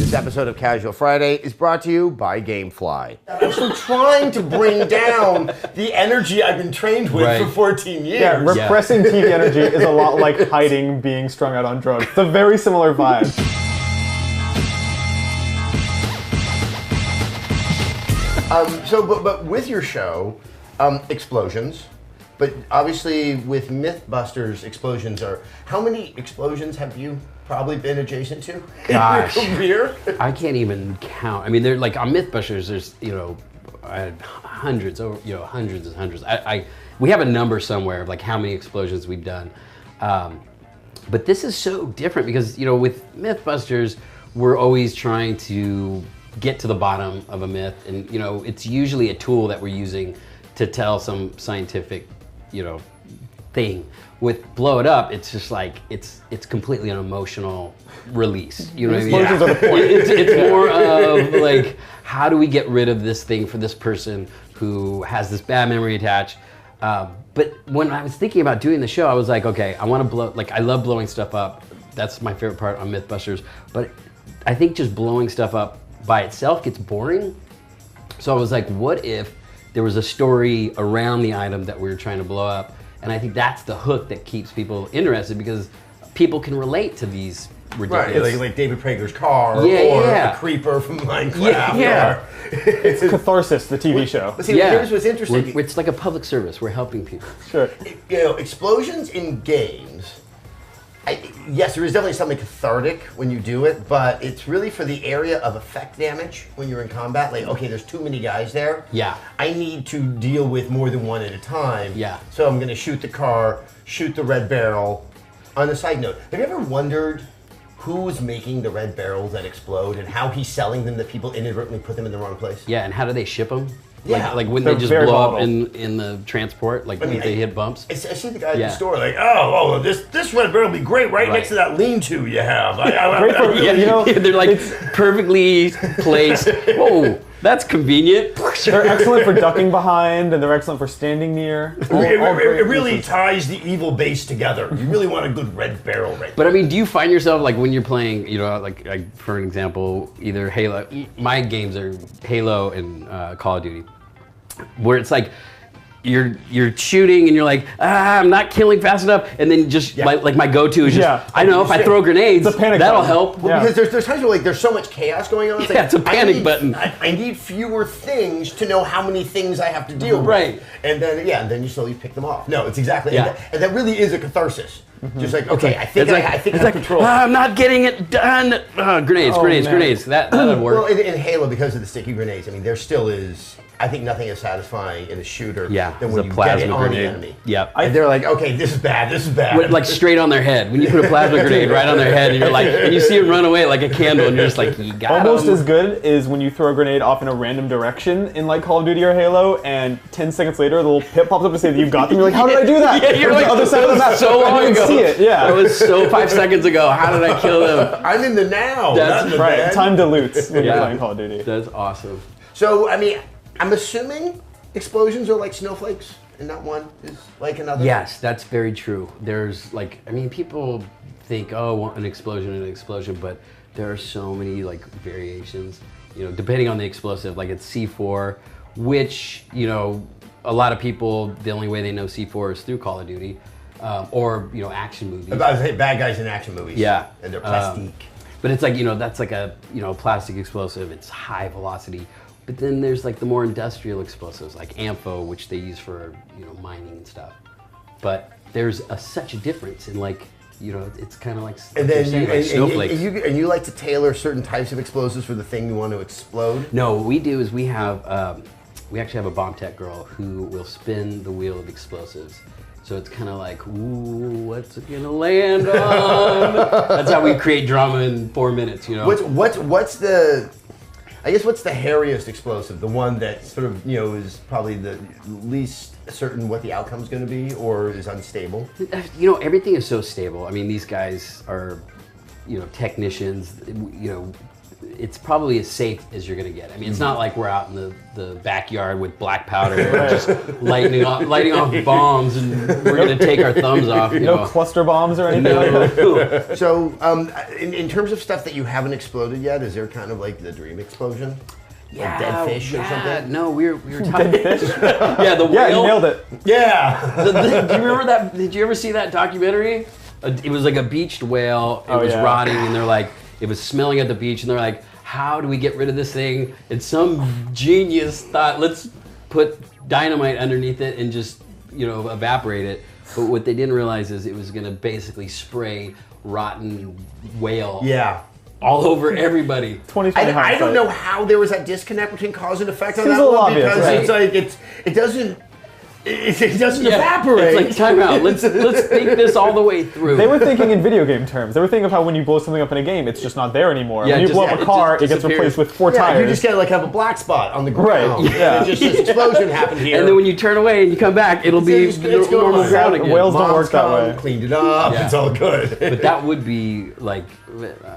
This episode of Casual Friday is brought to you by Gamefly. I'm still trying to bring down the energy I've been trained with for 14 years. Yeah, repressing TV energy is a lot like hiding being strung out on drugs. It's a very similar vibe. But with your show, explosions, but obviously with Mythbusters, explosions are... How many explosions have you probably been adjacent to Gosh. in your career? I can't even count. I mean, they're like on Mythbusters. There's hundreds, hundreds and hundreds. We have a number somewhere of like how many explosions we've done. But this is so different because with Mythbusters, we're always trying to get to the bottom of a myth, and it's usually a tool that we're using to tell some scientific, thing. With Blow It Up, it's just like it's completely an emotional release. You know what I mean? Explosions are the point. It's more of like, how do we get rid of this thing for this person who has this bad memory attached? But when I was thinking about doing the show, I was like, okay, I want to blow. Like, I love blowing stuff up. That's my favorite part on Mythbusters. But I think just blowing stuff up by itself gets boring. So I was like, what if there was a story around the item that we were trying to blow up? And I think that's the hook that keeps people interested, because people can relate to these ridiculous... Right, like David Prager's car, or the creeper from Minecraft. Yeah. It's Catharsis, the TV show. But see, here's what's interesting. It's like a public service. We're helping people. Sure. Explosions in games, yes, there is definitely something cathartic when you do it, but it's really for the area of effect damage when you're in combat. Like, okay, there's too many guys there. Yeah. I need to deal with more than one at a time. Yeah. So I'm going to shoot the car, shoot the red barrel. On a side note, have you ever wondered who's making the red barrels that explode and how he's selling them that people inadvertently put them in the wrong place? Yeah, and how do they ship them? Yeah. Like when They're they just very blow up volatile. in the transport, like when they hit bumps? I see the guy at the store like, oh, this red barrel will be great right next to that lean-to you have. They're like perfectly placed. Whoa, that's convenient. They're excellent for ducking behind, and they're excellent for standing near. It really ties the evil base together. You really want a good red barrel right there. But I mean, do you find yourself like when you're playing, like for an example, either Halo, my games are Halo and Call of Duty, where it's like you're shooting and you're like, I'm not killing fast enough, and then just my go-to is just I know if I throw grenades, that'll button. help. Well, because there's times where like there's so much chaos going on. It's it's a panic button. I need fewer things to know how many things I have to deal with. Right. And then you slowly pick them off. No, it's exactly and that really is a catharsis. Just like, okay, I think I have control. I'm not getting it done. Grenades. That would work. Well, in Halo, because of the sticky grenades, I mean, there still is. I think nothing is satisfying in a shooter than when you get it on the enemy. Yep. And they're like, okay, this is bad. Like straight on their head. When you put a plasma grenade right on their head, and you're like, and you see them run away like a candle, and you're just like, you got Almost as good is when you throw a grenade off in a random direction in like Call of Duty or Halo, and 10 seconds later, the little pip pops up to say that you've got them. You're like, how did I do that? Yeah, you're like, the other side of the map. So long I didn't ago. see it. Yeah. That was so 5 seconds ago. How did I kill them? I'm in the now. That's right. Time dilutes when you're playing Call of Duty. That's awesome. So, I mean, I'm assuming explosions are like snowflakes, and not one is like another. Yes, that's very true. There's like, I mean, people think, oh, an explosion, but there are so many like variations, depending on the explosive. Like it's C4, which, a lot of people, the only way they know C4 is through Call of Duty, or, action movies. I was saying bad guys in action movies. Yeah. And they're plastique. But it's like, that's like a, plastic explosive. It's high velocity. But then there's like the more industrial explosives, like AMPHO, which they use for, mining and stuff. But there's such a difference in like, it's kind of like, and then snowflakes. And you like to tailor certain types of explosives for the thing you want to explode? No, what we do is we actually have a bomb tech girl who will spin the wheel of explosives. So it's kind of like, ooh, what's it gonna land on? That's how we create drama in 4 minutes, What's the, I guess, what's the hairiest explosive? The one that sort of, is probably the least certain what the outcome's going to be, or is unstable? Everything is so stable. I mean, these guys are, technicians. it's probably as safe as you're gonna get. I mean, it's not like we're out in the backyard with black powder and just lighting off bombs and we're gonna take our thumbs off. No cluster bombs or anything like that? No. So, in terms of stuff that you haven't exploded yet, is there kind of like the dream explosion? Like dead fish or something? No, we were talking. Dead fish? Yeah, the whale. Yeah, you nailed it. Yeah. Do you remember that? Did you ever see that documentary? It was like a beached whale. It was rotting, and they're like, it was smelling at the beach, and they're like, how do we get rid of this thing? And some genius thought, let's put dynamite underneath it and just, evaporate it. But what they didn't realize is it was going to basically spray rotten whale. Yeah. All over everybody. 2020 I don't know how there was that disconnect between cause and effect on Seems that a little one obvious, because right? it's like it doesn't evaporate. It's like time out. Let's think this all the way through. They were thinking in video game terms. They were thinking of how when you blow something up in a game, it's just not there anymore. Yeah, when you blow up it a car, it just gets replaced disappears. with 4 Yeah, tires. you just gotta have a black spot on the ground. Right, yeah. And just this explosion happened here. And then when you turn away and you come back, it'll be It's normal gone. ground again. Whales don't Mom's work that come, way. Cleaned it up. Yeah. It's all good. But that would be like,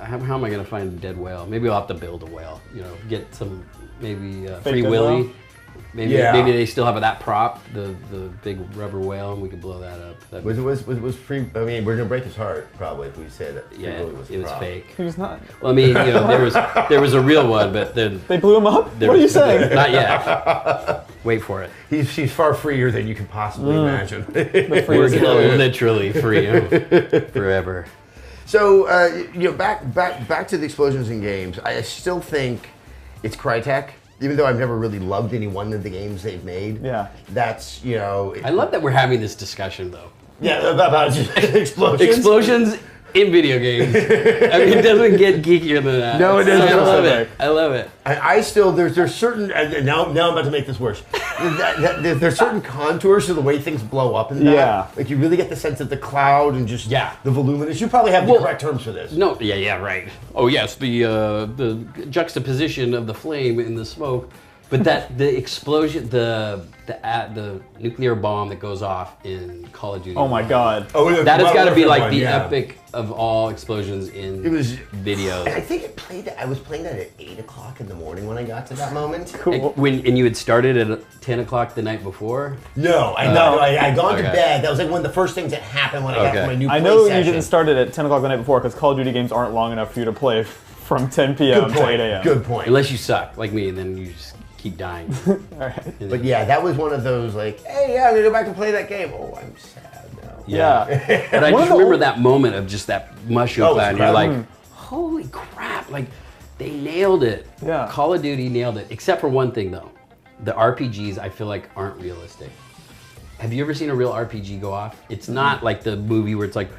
how am I going to find a dead whale? Maybe I'll have to build a whale. Get some maybe Free dead Willy. whale? Maybe they still have that prop, the big rubber whale, and we could blow that up. Was free? I mean, we're gonna break his heart probably if we say that. Free Yeah, Willy was a it was prop. fake. He was not. Well, I mean, there was a real one, but then They blew him up? What are you saying? not yet. Wait for it. He's far freer than you can possibly imagine. We're gonna literally free him forever. So back to the explosions in games. I still think it's Crytek, even though I've never really loved any one of the games they've made. Yeah. That's I love that we're having this discussion though. yeah about explosions. Explosions in video games. I mean, it doesn't get geekier than that. No, it doesn't. I love it. I love it. I still there's certain and now I'm about to make this worse. There's certain contours to the way things blow up in that. Yeah. Like you really get the sense of the cloud and just Yeah. the voluminous. You probably have the correct terms for this. No, yeah, right. Oh yes, the juxtaposition of the flame in the smoke, but that the explosion, the nuclear bomb that goes off in Call of Duty. Oh my god. Oh, yeah, That has got to be Modern like Warfare the 1, yeah. epic of all explosions in It was videos. And I think I was playing that at 8 o'clock in the morning when I got to that moment. Cool. And you had started at 10 o'clock the night before. No, I'd gone to Okay. bed. That was like one of the first things that happened when I got to my new I know PlayStation. you didn't start it at 10 o'clock the night before because Call of Duty games aren't long enough for you to play from 10 p.m. Good to 8 point. a.m. Good point. Unless you suck like me, and then you just keep dying. All right. But yeah, that was one of those like, hey, yeah, I'm gonna go back and play that game. Oh, I'm sad now. Yeah. But I One just of the remember old- that moment of just that mushroom Oh, cloud, and you're incredible. like, holy crap, like they nailed it. Yeah. Call of Duty nailed it, except for one thing though. The RPGs I feel like aren't realistic. Have you ever seen a real RPG go off? It's not like the movie where it's like,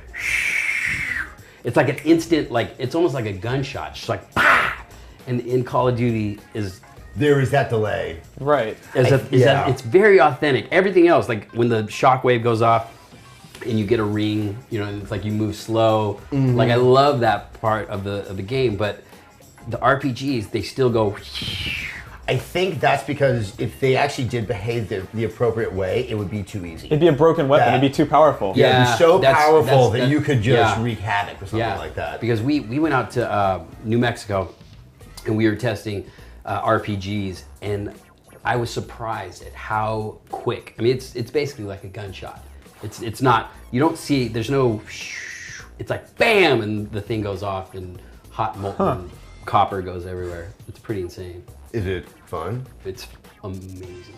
it's like an instant, like it's almost like a gunshot, just like, bah! And in Call of Duty There is that delay. Right. it's very authentic. Everything else, like when the shockwave goes off and you get a ring, and it's like you move slow. Mm-hmm. Like I love that part of the game, but the RPGs, they still go. I think that's because if they actually did behave the appropriate way, it would be too easy. It'd be a broken weapon. Yeah. It'd be too powerful. Yeah, it'd be so that's- powerful that's- that you could just yeah. wreak havoc or something like that. Because we went out to New Mexico and we were testing RPGs, and I was surprised at how quick. I mean, it's basically like a gunshot. It's not, you don't see, there's no, it's like bam, and the thing goes off and hot molten copper goes everywhere. It's pretty insane. Is it fun? It's amazing.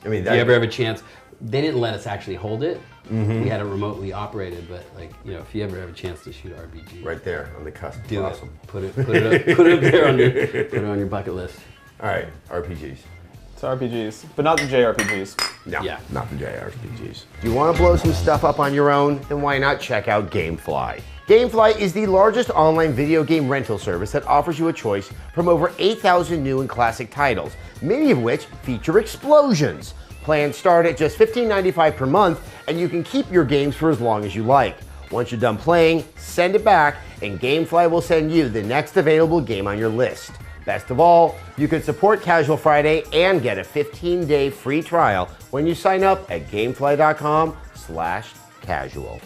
I mean, If you ever have a chance, they didn't let us actually hold it. We had it remotely operated, but like, if you ever have a chance to shoot RPG, right there on the cusp. do Awesome. it. Put it up there on your bucket list. All right, RPGs. It's RPGs, but not the JRPGs. No, Yeah. not the JRPGs. Do you want to blow some stuff up on your own? Then why not check out GameFly? GameFly is the largest online video game rental service that offers you a choice from over 8,000 new and classic titles, many of which feature explosions. Plans start at just $15.95 per month, and you can keep your games for as long as you like. Once you're done playing, send it back, and GameFly will send you the next available game on your list. Best of all, you can support Casual Friday and get a 15-day free trial when you sign up at gamefly.com/casual.